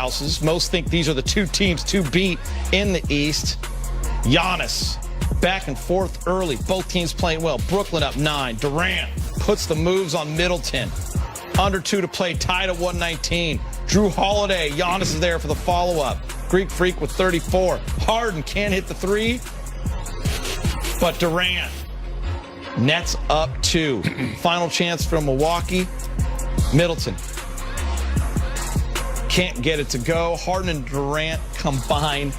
powerhouses. Most think these are the two teams to beat in the East. Giannis, back and forth early. Both teams playing well. Brooklyn up 9. Durant puts the moves on Middleton. Under 2 to play, tied at 119. Drew Holiday, Giannis is there for the follow-up. Greek Freak with 34. Harden can't hit the 3, but Durant. Nets up 2. Final chance for Milwaukee. Middleton can't get it to go. Harden and Durant combine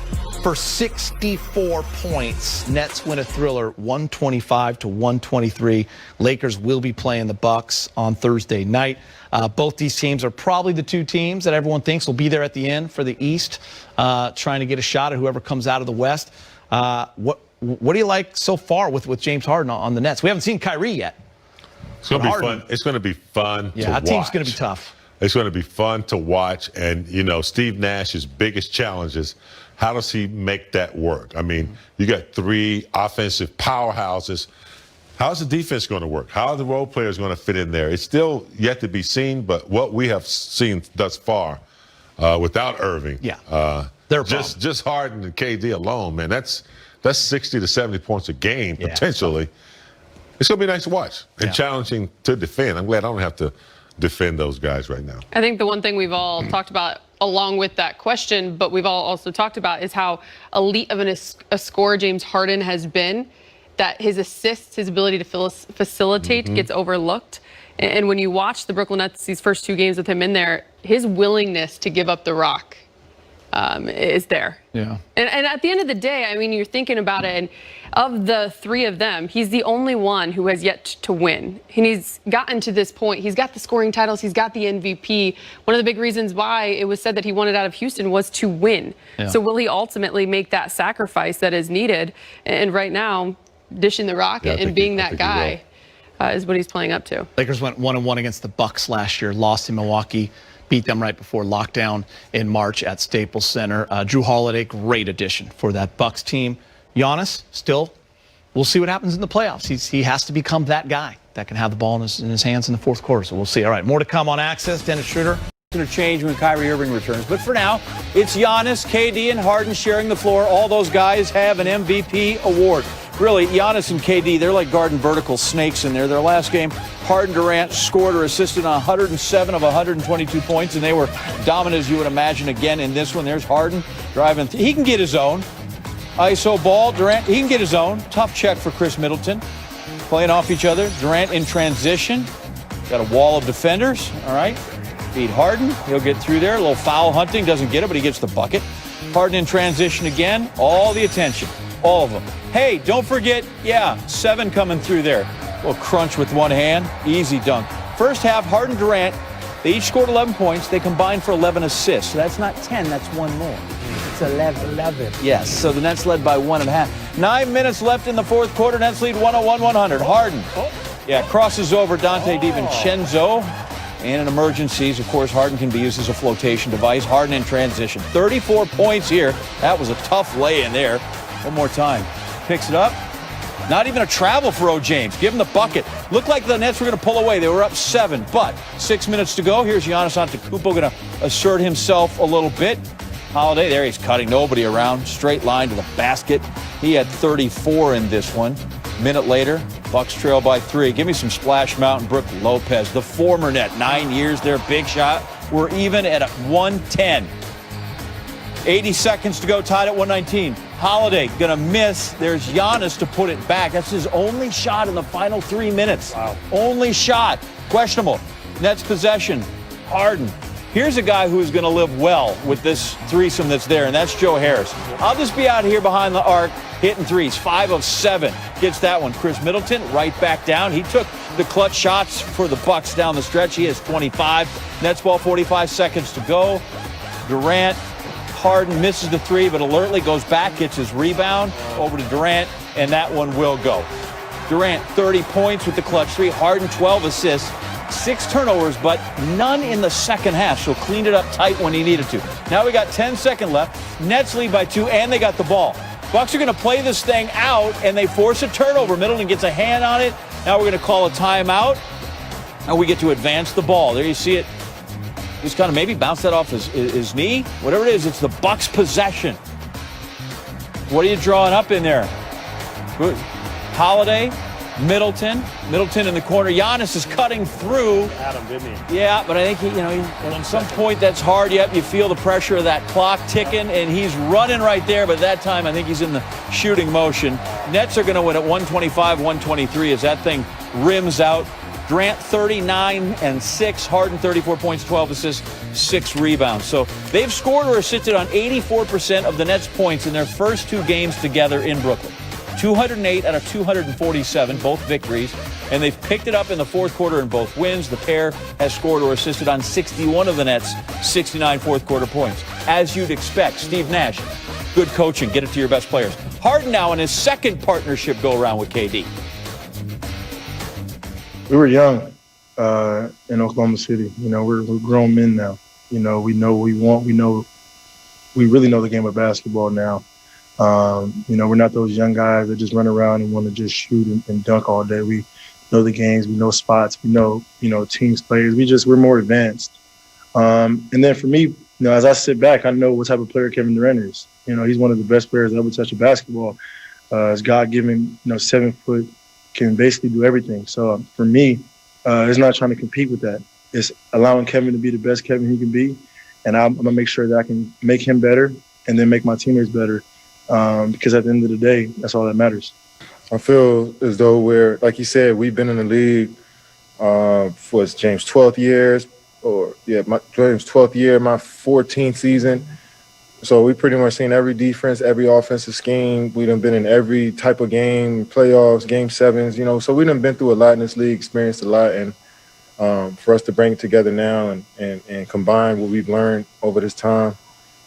for 64 points. Nets win a thriller, 125-123. Lakers will be playing the Bucks on Thursday night. Both these teams are probably the two teams that everyone thinks will be there at the end for the East, trying to get a shot at whoever comes out of the West. What do you like so far with James Harden on the Nets? We haven't seen Kyrie yet. It's going to be fun. It's going to be fun to watch. Yeah, that team's going to be tough. It's going to be fun to watch. And, you know, Steve Nash's biggest challenge is how does he make that work? I mean, you got 3 offensive powerhouses. How's the defense going to work? How are the role players going to fit in there? It's still yet to be seen, but what we have seen thus far without Irving, they're just Harden and KD alone, man, that's 60 to 70 points a game, potentially. It's going to be nice to watch and challenging to defend. I'm glad I don't have to defend those guys right now. I think the one thing we've all talked about along with that question, but we've all also talked about is how elite of a scorer James Harden has been, that his assists, his ability to facilitate gets overlooked. And when you watch the Brooklyn Nets, these first 2 games with him in there, his willingness to give up the rock is there. Yeah. And at the end of the day, I mean, you're thinking about it, and of the 3 of them, he's the only one who has yet to win. And he's gotten to this point. He's got the scoring titles. He's got the MVP. One of the big reasons why it was said that he wanted out of Houston was to win. Yeah. So will he ultimately make that sacrifice that is needed? And right now, dishing the rock and being that guy is what he's playing up to. Lakers went 1-1 against the Bucks last year, lost in Milwaukee. Beat them right before lockdown in March at Staples Center. Drew Holiday, great addition for that Bucks team. Giannis, still, we'll see what happens in the playoffs. He has to become that guy that can have the ball in his hands in the fourth quarter. So we'll see. All right, more to come on Access. Dennis Schroeder. It's going to change when Kyrie Irving returns. But for now, it's Giannis, KD, and Harden sharing the floor. All those guys have an MVP award. Really, Giannis and KD, they're like garden vertical snakes in there. Their last game, Harden, Durant scored or assisted on 107 of 122 points, and they were dominant, as you would imagine, again in this one. There's Harden driving. He can get his own. ISO ball, Durant, he can get his own. Tough check for Chris Middleton. Playing off each other. Durant in transition. Got a wall of defenders, all right. Feed Harden. He'll get through there. A little foul hunting. Doesn't get it, but he gets the bucket. Harden in transition again. All the attention. All of them. Hey, don't forget, 7 coming through there. A little crunch with one hand. Easy dunk. First half, Harden, Durant, they each scored 11 points. They combined for 11 assists. So that's not 10, that's 1 more. It's 11. Yes, so the Nets led by 1.5. 9 minutes left in the fourth quarter. Nets lead 101-100. Harden, crosses over Dante DiVincenzo. And in emergencies, of course, Harden can be used as a flotation device. Harden in transition. 34 points here. That was a tough lay in there. One more time. Picks it up. Not even a travel for O. James. Give him the bucket. Looked like the Nets were going to pull away. They were up 7, but 6 minutes to go. Here's Giannis Antetokounmpo going to assert himself a little bit. Holiday, there he's cutting. Nobody around. Straight line to the basket. He had 34 in this one. Minute later, Bucks trail by 3. Give me some Splash Mountain. Brook Lopez, the former Net. 9 years there. Big shot. We're even at 110. 80 seconds to go, tied at 119. Holiday gonna miss. There's Giannis to put it back. That's his only shot in the final 3 minutes. Wow. Only shot. Questionable. Nets possession. Harden. Here's a guy who's gonna live well with this threesome that's there, and that's Joe Harris. I'll just be out here behind the arc hitting threes. 5 of 7. Gets that one. Chris Middleton right back down. He took the clutch shots for the Bucks down the stretch. He has 25. Nets ball, 45 seconds to go. Durant. Harden misses the 3, but alertly goes back, gets his rebound over to Durant, and that one will go. Durant, 30 points with the clutch 3. Harden, 12 assists, 6 turnovers, but none in the second half, so cleaned it up tight when he needed to. Now we got 10 seconds left. Nets lead by 2, and they got the ball. Bucks are going to play this thing out, and they force a turnover. Middleton gets a hand on it. Now we're going to call a timeout, and we get to advance the ball. There you see it. He's kind of maybe bounced that off his knee. Whatever it is, it's the Bucks' possession. What are you drawing up in there? Holiday, Middleton in the corner. Giannis is cutting through. Adam, didn't he? Yeah, but I think at some point that's hard. Yep, you feel the pressure of that clock ticking, and he's running right there. But that time, I think he's in the shooting motion. Nets are going to win at 125-123 as that thing rims out. Durant 39 and 6, Harden 34 points, 12 assists, 6 rebounds. So they've scored or assisted on 84% of the Nets' points in their first 2 games together in Brooklyn. 208 out of 247, both victories, and they've picked it up in the fourth quarter in both wins. The pair has scored or assisted on 61 of the Nets' 69 fourth quarter points. As you'd expect, Steve Nash, good coaching, get it to your best players. Harden now in his second partnership go-around with KD. We were young in Oklahoma City. We're grown men now. We know what we want. We really know the game of basketball now. We're not those young guys that just run around and want to just shoot and dunk all day. We know the games. We know spots. We know, teams players. We're more advanced. And then for me, as I sit back, I know what type of player Kevin Durant is. He's one of the best players that ever touched a basketball. As God-given, 7 foot, can basically do everything. So for me, it's not trying to compete with that. It's allowing Kevin to be the best Kevin he can be. And I'm going to make sure that I can make him better and then make my teammates better. Because at the end of the day, that's all that matters. I feel as though like you said, we've been in the league for James' 12th year, James' 12th year, my 14th season. So we pretty much seen every defense, every offensive scheme. We done been in every type of game, playoffs, game 7s, so we done been through a lot in this league, experienced a lot. And for us to bring it together now and combine what we've learned over this time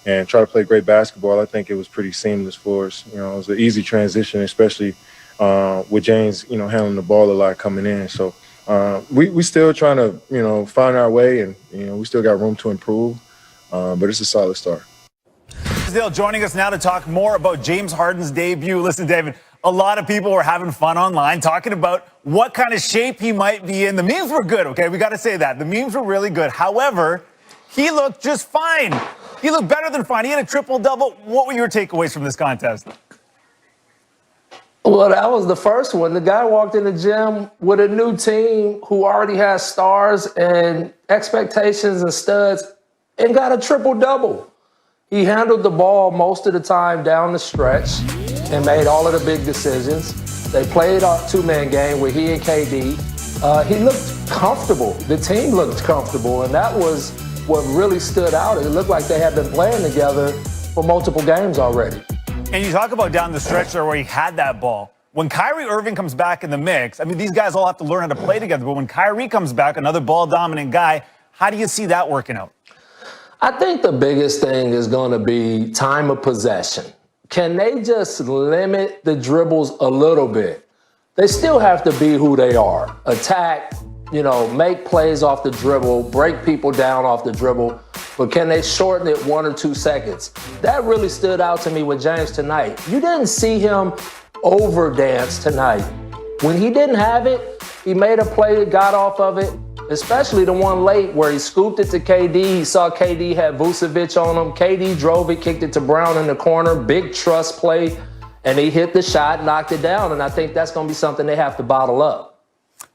and try to play great basketball, I think it was pretty seamless for us. It was an easy transition, especially with James, handling the ball a lot coming in. So we still trying to, find our way, and, we still got room to improve, but it's a solid start. Joining us now to talk more about James Harden's debut. Listen, David, a lot of people were having fun online talking about what kind of shape he might be in. The memes were good, okay? We got to say that. The memes were really good. However, he looked just fine. He looked better than fine. He had a triple-double. What were your takeaways from this contest? Well, that was the first one. The guy walked in the gym with a new team who already has stars and expectations and studs and got a triple-double. He handled the ball most of the time down the stretch and made all of the big decisions. They played a 2-man game with he and KD. He looked comfortable. The team looked comfortable, and that was what really stood out. It looked like they had been playing together for multiple games already. And you talk about down the stretch there where he had that ball. When Kyrie Irving comes back in the mix, these guys all have to learn how to play together, but when Kyrie comes back, another ball-dominant guy, how do you see that working out? I think the biggest thing is going to be time of possession. Can they just limit the dribbles a little bit? They still have to be who they are. Attack, make plays off the dribble, break people down off the dribble, but can they shorten it 1 or 2 seconds? That really stood out to me with James tonight. You didn't see him overdance tonight. When he didn't have it, he made a play, got off of it, especially the one late where he scooped it to KD. He saw KD had Vucevic on him. KD drove it, kicked it to Brown in the corner, big trust play, and he hit the shot, knocked it down, and I think that's going to be something they have to bottle up.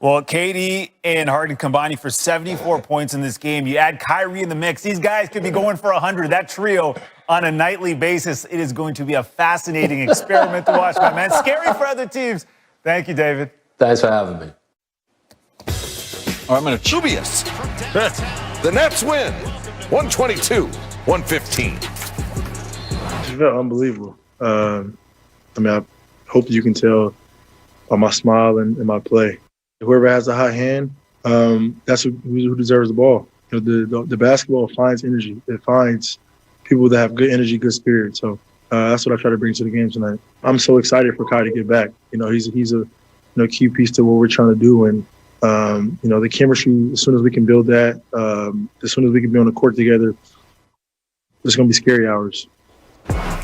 Well, KD and Harden combining for 74 points in this game. You add Kyrie in the mix. These guys could be going for 100. That trio on a nightly basis. It is going to be a fascinating experiment to watch, my man. Scary for other teams. Thank you, David. Thanks for having me. All right, I'm going to dubious. The Nets win 122-115. It felt unbelievable. I hope you can tell by my smile and my play. Whoever has a hot hand, that's who deserves the ball. The basketball finds energy. It finds people that have good energy, good spirit. So that's what I try to bring to the game tonight. I'm so excited for Kai to get back. He's a key piece to what we're trying to do. And the chemistry, as soon as we can build that, as soon as we can be on the court together, it's going to be scary hours.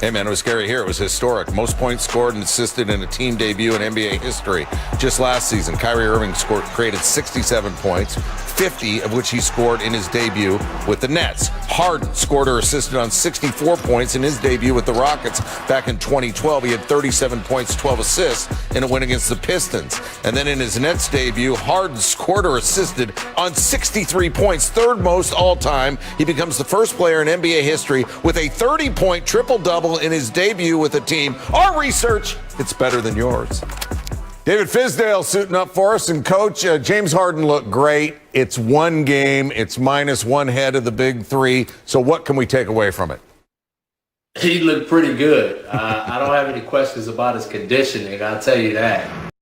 Hey, man, it was scary here. It was historic. Most points scored and assisted in a team debut in NBA history. Just last season, Kyrie Irving created 67 points, 50 of which he scored in his debut with the Nets. Harden scored or assisted on 64 points in his debut with the Rockets back in 2012. He had 37 points, 12 assists in a win against the Pistons. And then in his Nets debut, Harden scored or assisted on 63 points, third most all time. He becomes the first player in NBA history with a 30-point triple-double in his debut with a team. Our research, it's better than yours. David Fizdale suiting up for us. And, Coach, James Harden looked great. It's one game. It's minus one head of the big three. So what can we take away from it? He looked pretty good. I don't have any questions about his conditioning, I'll tell you that.